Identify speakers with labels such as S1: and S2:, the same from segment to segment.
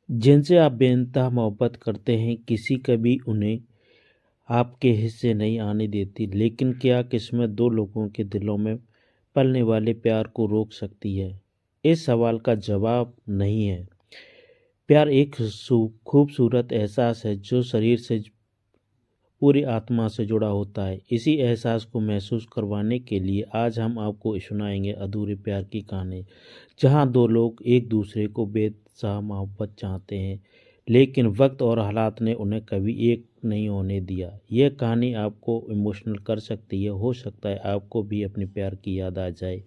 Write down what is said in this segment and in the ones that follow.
S1: जिनसे आप बेइंतहा मोहब्बत करते हैं, किसी कभी उन्हें आपके हिस्से नहीं आने देती। लेकिन क्या किस्मत दो लोगों के दिलों में पलने वाले प्यार को रोक सकती है? इस सवाल का जवाब नहीं है। प्यार एक खूबसूरत एहसास है जो शरीर से पूरी आत्मा से जुड़ा होता है। इसी एहसास को महसूस करवाने के लिए आज हम आपको सुनाएंगे अधूरे प्यार की कहानी, जहां दो लोग एक दूसरे को बेतहा मोहब्बत चाहते हैं, लेकिन वक्त और हालात ने उन्हें कभी एक नहीं होने दिया। यह कहानी आपको इमोशनल कर सकती है, हो सकता है आपको भी अपने प्यार की याद आ जाए।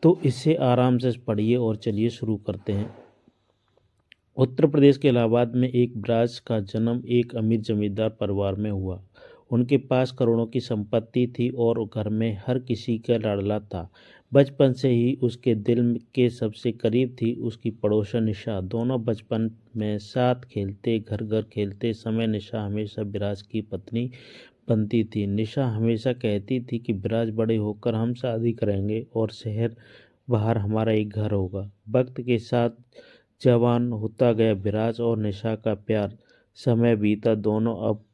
S1: तो इसे आराम से पढ़िए और चलिए शुरू करते हैं। उत्तर प्रदेश के इलाहाबाद में एक ब्राज का जन्म एक अमीर जमींदार परिवार में हुआ। उनके पास करोड़ों की संपत्ति थी और घर में हर किसी का लाडला था। बचपन से ही उसके दिल के सबसे करीब थी उसकी पड़ोसन निशा। दोनों बचपन में साथ खेलते, घर घर खेलते समय निशा हमेशा विराज की पत्नी बनती थी। निशा हमेशा कहती थी कि विराज बड़े होकर हम शादी करेंगे और शहर बाहर हमारा एक घर होगा। वक्त के साथ जवान होता गया विराज और निशा का प्यार। समय बीता, दोनों अब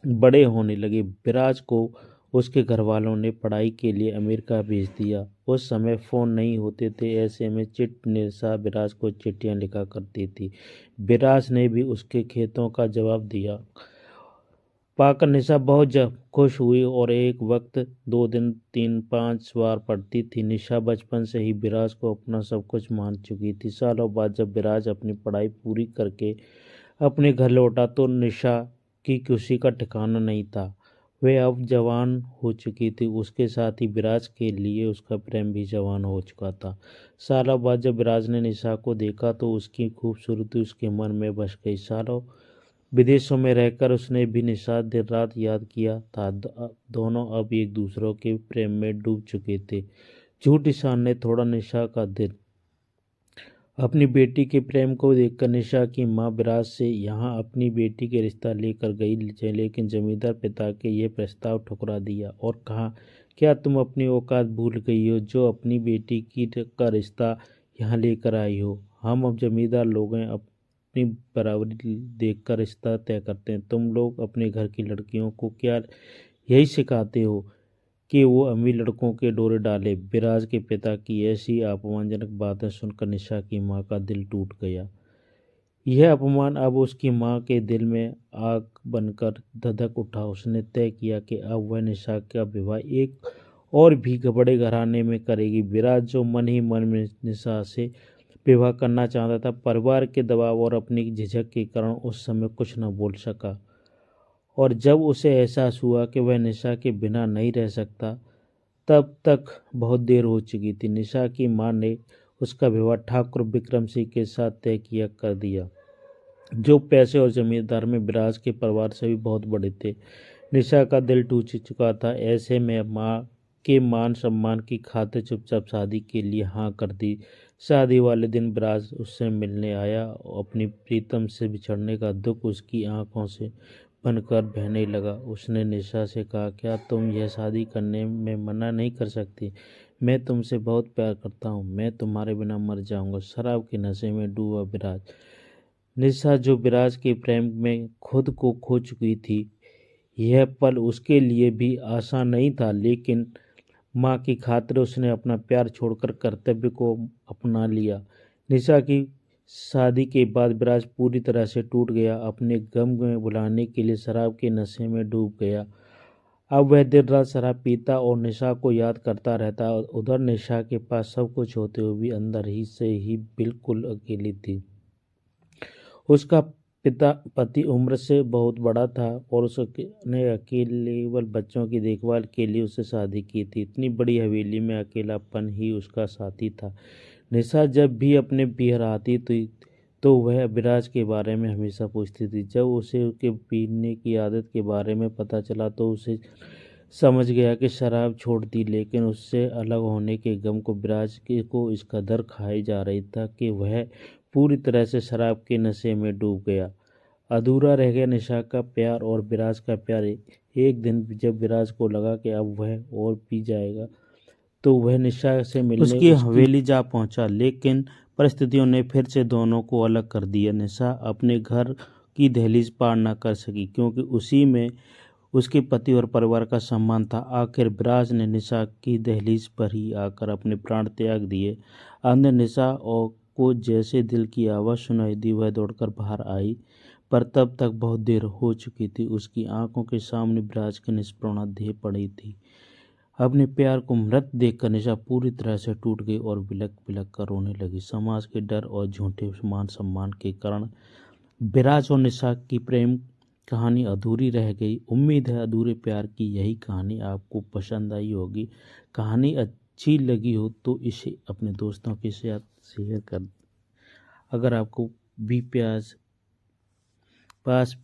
S1: बड़े होने लगे। विराज को उसके घर वालों ने पढ़ाई के लिए अमेरिका भेज दिया। उस समय फ़ोन नहीं होते थे, ऐसे में निशा विराज को चिट्ठियां लिखा करती थी। विराज ने भी उसके खेतों का जवाब दिया पाकर निशा बहुत जब खुश हुई और एक वक्त 2 दिन 3 5 बार पढ़ती थी। निशा बचपन से ही विराज को अपना सब कुछ मान चुकी थी। सालों बाद जब विराज अपनी पढ़ाई पूरी करके अपने घर लौटा तो निशा की खुशी का ठिकाना नहीं था। वह अब जवान हो चुकी थी, उसके साथ ही विराज के लिए उसका प्रेम भी जवान हो चुका था। सालों बाद जब विराज ने निशा को देखा तो उसकी खूबसूरती उसके मन में बस गई। सालों विदेशों में रहकर उसने भी निशा दिन रात याद किया था। दोनों अब एक दूसरों के प्रेम में डूब चुके थे। झूठी शान ने थोड़ा निशा का दिल। अपनी बेटी के प्रेम को देखकर निशा की मां विराज से यहाँ अपनी बेटी के रिश्ता लेकर गई, लेकिन जमींदार पिता के ये प्रस्ताव ठुकरा दिया और कहा, क्या तुम अपनी औकात भूल गई हो जो अपनी बेटी की का रिश्ता यहाँ लेकर आई हो? हम अब जमींदार लोग हैं, अपनी बराबरी देखकर रिश्ता तय करते हैं। तुम लोग अपने घर की लड़कियों को क्या यही सिखाते हो कि वो अमीर लड़कों के डोरे डाले? विराज के पिता की ऐसी अपमानजनक बातें सुनकर निशा की मां का दिल टूट गया। यह अपमान अब उसकी मां के दिल में आग बनकर धधक उठा। उसने तय किया कि अब वह निशा का विवाह एक और भी बड़े घराने में करेगी। विराज जो मन ही मन में निशा से विवाह करना चाहता था, परिवार के दबाव और अपनी झिझक के कारण उस समय कुछ न बोल सका। और जब उसे एहसास हुआ कि वह निशा के बिना नहीं रह सकता, तब तक बहुत देर हो चुकी थी। निशा की मां ने उसका विवाह ठाकुर विक्रम सिंह के साथ तय किया कर दिया, जो पैसे और जमींदार में विराज के परिवार से भी बहुत बड़े थे। निशा का दिल टूट चुका था। ऐसे में मां के मान सम्मान की खातिर चुपचाप शादी के लिए हाँ कर दी। शादी वाले दिन विराज उससे मिलने आया। अपनी प्रीतम से बिछड़ने का दुख उसकी आंखों से बनकर बहने लगा। उसने निशा से कहा, क्या तुम यह शादी करने में मना नहीं कर सकती? मैं तुमसे बहुत प्यार करता हूँ, मैं तुम्हारे बिना मर जाऊंगा। शराब के नशे में डूबा विराज। निशा जो विराज के प्रेम में खुद को खो चुकी थी, यह पल उसके लिए भी आसान नहीं था, लेकिन माँ की खातिर उसने अपना प्यार छोड़कर कर्तव्य को अपना लिया। निशा की शादी के बाद विराज पूरी तरह से टूट गया। अपने गम में भुलाने के लिए शराब के नशे में डूब गया। अब वह दिन रात शराब पीता और निशा को याद करता रहता। उधर निशा के पास सब कुछ होते हुए भी अंदर ही से ही बिल्कुल अकेली थी। उसका पति उम्र से बहुत बड़ा था और उसने केवल बच्चों की देखभाल के लिए उससे शादी की थी। इतनी बड़ी हवेली में अकेलापन ही उसका साथी था। निशा जब भी अपने पियर आती थी तो वह विराज के बारे में हमेशा पूछती थी। जब उसे उसके पीने की आदत के बारे में पता चला तो उसे समझ गया कि शराब छोड़ दी, लेकिन उससे अलग होने के गम को विराज को इस कदर खाई जा रही था कि वह पूरी तरह से शराब के नशे में डूब गया। अधूरा रह गया निशा का प्यार और विराज का प्यार। एक दिन जब विराज को लगा कि अब वह और पी जाएगा तो वह निशा से मिलने उसकी हवेली जा पहुंचा, लेकिन परिस्थितियों ने फिर से दोनों को अलग कर दिया। निशा अपने घर की दहलीज पार न कर सकी क्योंकि उसी में उसके पति और परिवार का सम्मान था। आखिर विराज ने निशा की दहलीज पर ही आकर अपने प्राण त्याग दिए। अंदर निशा और को जैसे दिल की आवाज़ सुनाई दी, वह दौड़कर बाहर आई, पर तब तक बहुत देर हो चुकी थी। उसकी आंखों के सामने विराज की निष्प्राण देह पड़ी थी। अपने प्यार को मृत देखकर निशा पूरी तरह से टूट गई और बिलक बिलक कर रोने लगी। समाज के डर और झूठे मान सम्मान के कारण विराज और निशा की प्रेम कहानी अधूरी रह गई। उम्मीद है अधूरे प्यार की यही कहानी आपको पसंद आई होगी। कहानी अच्छी लगी हो तो इसे अपने दोस्तों के साथ शेयर कर। अगर आपको भी पास